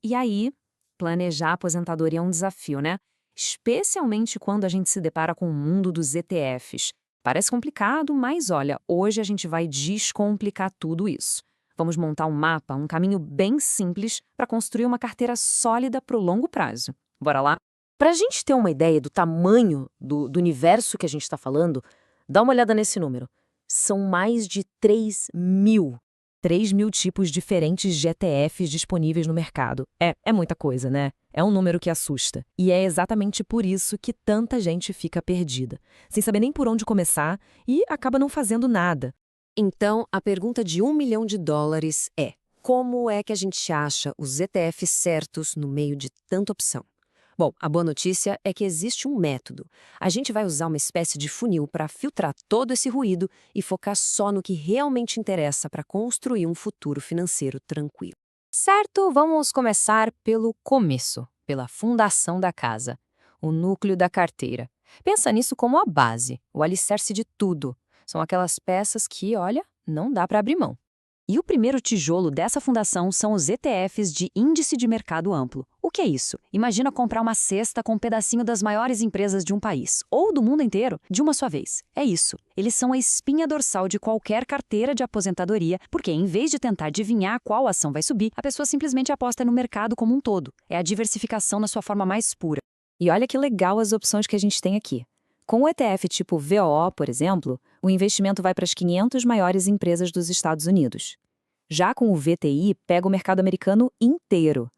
E aí, planejar a aposentadoria é um desafio, né? Especialmente quando a gente se depara com o mundo dos ETFs. Parece complicado, mas olha, hoje a gente vai descomplicar tudo isso. Vamos montar um mapa, um caminho bem simples para construir uma carteira sólida para o longo prazo. Bora lá? Para a gente ter uma ideia do tamanho do universo que a gente está falando, dá uma olhada nesse número. São mais de 3.000. 3.000 tipos diferentes de ETFs disponíveis no mercado. É muita coisa, né? É um número que assusta. E é exatamente por isso que tanta gente fica perdida, sem saber nem por onde começar e acaba não fazendo nada. Então, a pergunta de US$ 1 milhão é: como é que a gente acha os ETFs certos no meio de tanta opção? Bom, a boa notícia é que existe um método. A gente vai usar uma espécie de funil para filtrar todo esse ruído e focar só no que realmente interessa para construir um futuro financeiro tranquilo. Certo, vamos começar pelo começo, pela fundação da casa, o núcleo da carteira. Pensa nisso como a base, o alicerce de tudo. São aquelas peças que, olha, não dá para abrir mão. E o primeiro tijolo dessa fundação são os ETFs de índice de mercado amplo. O que é isso? Imagina comprar uma cesta com um pedacinho das maiores empresas de um país, ou do mundo inteiro, de uma só vez. É isso. Eles são a espinha dorsal de qualquer carteira de aposentadoria, porque em vez de tentar adivinhar qual ação vai subir, a pessoa simplesmente aposta no mercado como um todo. É a diversificação na sua forma mais pura. E olha que legal as opções que a gente tem aqui. Com o ETF tipo VOO, por exemplo, o investimento vai para as 500 maiores empresas dos Estados Unidos. Já com o VTI, pega o mercado americano inteiro,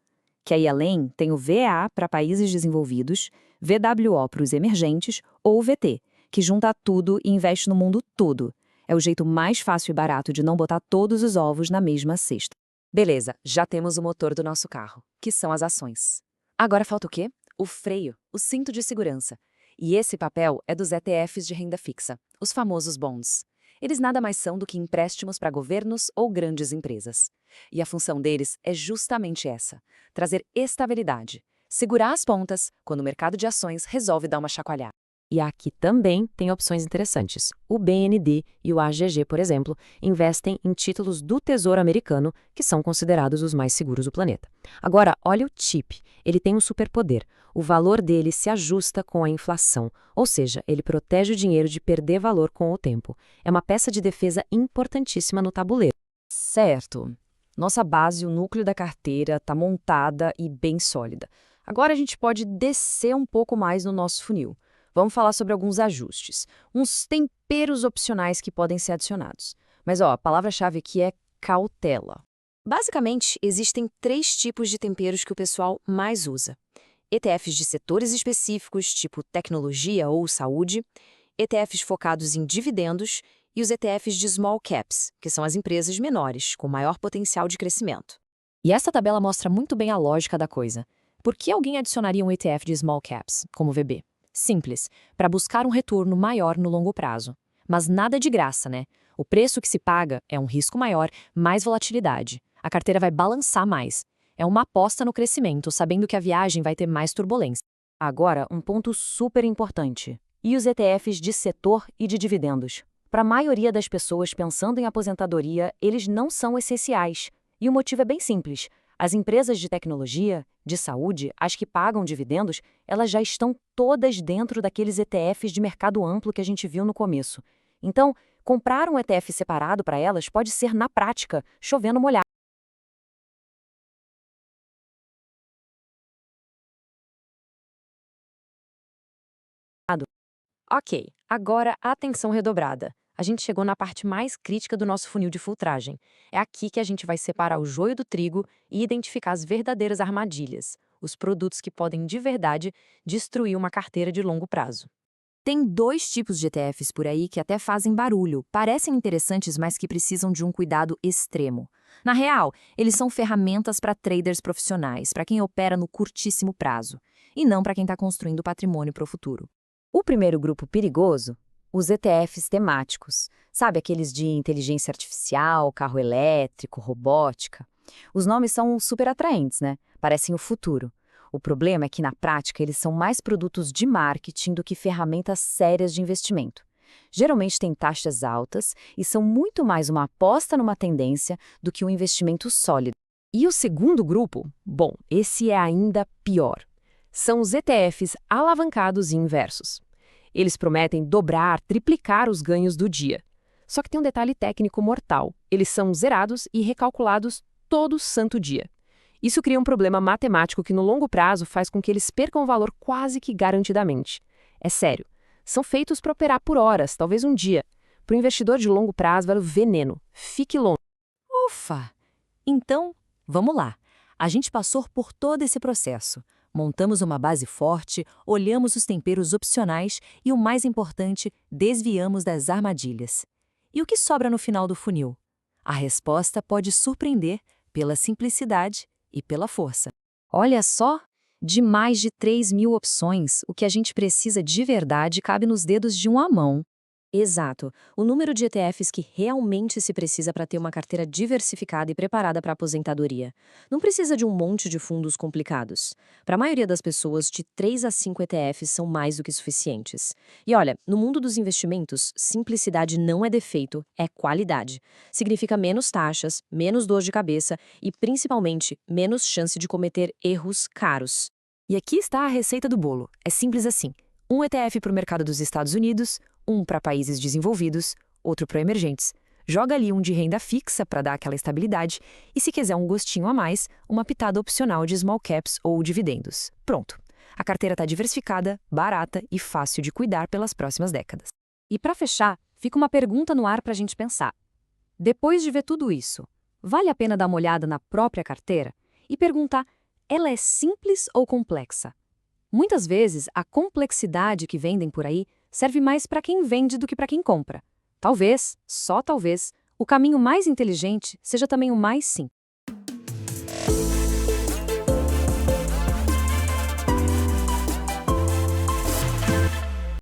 que aí além tem o VA para países desenvolvidos, VWO para os emergentes ou o VT, que junta tudo e investe no mundo todo. É o jeito mais fácil e barato de não botar todos os ovos na mesma cesta. Beleza, já temos o motor do nosso carro, que são as ações. Agora falta o quê? O freio, o cinto de segurança. E esse papel é dos ETFs de renda fixa, os famosos bonds. Eles nada mais são do que empréstimos para governos ou grandes empresas. E a função deles é justamente essa: trazer estabilidade, segurar as pontas quando o mercado de ações resolve dar uma chacoalhada. E aqui também tem opções interessantes. O BND e o AGG, por exemplo, investem em títulos do Tesouro Americano, que são considerados os mais seguros do planeta. Agora, olha o TIP. Ele tem um superpoder. O valor dele se ajusta com a inflação, ou seja, ele protege o dinheiro de perder valor com o tempo. É uma peça de defesa importantíssima no tabuleiro. Certo. Nossa base, o núcleo da carteira, está montada e bem sólida. Agora a gente pode descer um pouco mais no nosso funil. Vamos falar sobre alguns ajustes, uns temperos opcionais que podem ser adicionados. Mas ó, a palavra-chave aqui é cautela. Basicamente, existem 3 tipos de temperos que o pessoal mais usa: ETFs de setores específicos, tipo tecnologia ou saúde, ETFs focados em dividendos e os ETFs de small caps, que são as empresas menores, com maior potencial de crescimento. E essa tabela mostra muito bem a lógica da coisa. Por que alguém adicionaria um ETF de small caps, como o VB? Simples, para buscar um retorno maior no longo prazo. Mas nada de graça, né? O preço que se paga é um risco maior, mais volatilidade. A carteira vai balançar mais. É uma aposta no crescimento, sabendo que a viagem vai ter mais turbulência. Agora, um ponto super importante. E os ETFs de setor e de dividendos? Para a maioria das pessoas pensando em aposentadoria, eles não são essenciais. E o motivo é bem simples. As empresas de tecnologia, de saúde, as que pagam dividendos, elas já estão todas dentro daqueles ETFs de mercado amplo que a gente viu no começo. Então, comprar um ETF separado para elas pode ser, na prática, chovendo molhado. Ok, agora atenção redobrada. A gente chegou na parte mais crítica do nosso funil de filtragem. É aqui que a gente vai separar o joio do trigo e identificar as verdadeiras armadilhas, os produtos que podem de verdade destruir uma carteira de longo prazo. Tem 2 tipos de ETFs por aí que até fazem barulho, parecem interessantes, mas que precisam de um cuidado extremo. Na real, eles são ferramentas para traders profissionais, para quem opera no curtíssimo prazo, e não para quem está construindo patrimônio para o futuro. O primeiro grupo perigoso, os ETFs temáticos, sabe aqueles de inteligência artificial, carro elétrico, robótica? Os nomes são super atraentes, né? Parecem o futuro. O problema é que, na prática, eles são mais produtos de marketing do que ferramentas sérias de investimento. Geralmente têm taxas altas e são muito mais uma aposta numa tendência do que um investimento sólido. E o segundo grupo? Bom, esse é ainda pior. São os ETFs alavancados e inversos. Eles prometem dobrar, triplicar os ganhos do dia. Só que tem um detalhe técnico mortal. Eles são zerados e recalculados todo santo dia. Isso cria um problema matemático que no longo prazo faz com que eles percam valor quase que garantidamente. É sério. São feitos para operar por horas, talvez um dia. Para o investidor de longo prazo, vale o veneno. Fique longe. Ufa! Então, vamos lá. A gente passou por todo esse processo. Montamos uma base forte, olhamos os temperos opcionais e, o mais importante, desviamos das armadilhas. E o que sobra no final do funil? A resposta pode surpreender pela simplicidade e pela força. Olha só! De mais de 3.000 opções, o que a gente precisa de verdade cabe nos dedos de uma mão. Exato. O número de ETFs que realmente se precisa para ter uma carteira diversificada e preparada para a aposentadoria. Não precisa de um monte de fundos complicados. Para a maioria das pessoas, de 3 a 5 ETFs são mais do que suficientes. E olha, no mundo dos investimentos, simplicidade não é defeito, é qualidade. Significa menos taxas, menos dor de cabeça e, principalmente, menos chance de cometer erros caros. E aqui está a receita do bolo. É simples assim. Um ETF para o mercado dos Estados Unidos, um para países desenvolvidos, outro para emergentes. Joga ali um de renda fixa para dar aquela estabilidade e, se quiser um gostinho a mais, uma pitada opcional de small caps ou dividendos. Pronto. A carteira está diversificada, barata e fácil de cuidar pelas próximas décadas. E para fechar, fica uma pergunta no ar para a gente pensar. Depois de ver tudo isso, vale a pena dar uma olhada na própria carteira e perguntar: ela é simples ou complexa? Muitas vezes, a complexidade que vendem por aí serve mais para quem vende do que para quem compra. Talvez, só talvez, o caminho mais inteligente seja também o mais simples.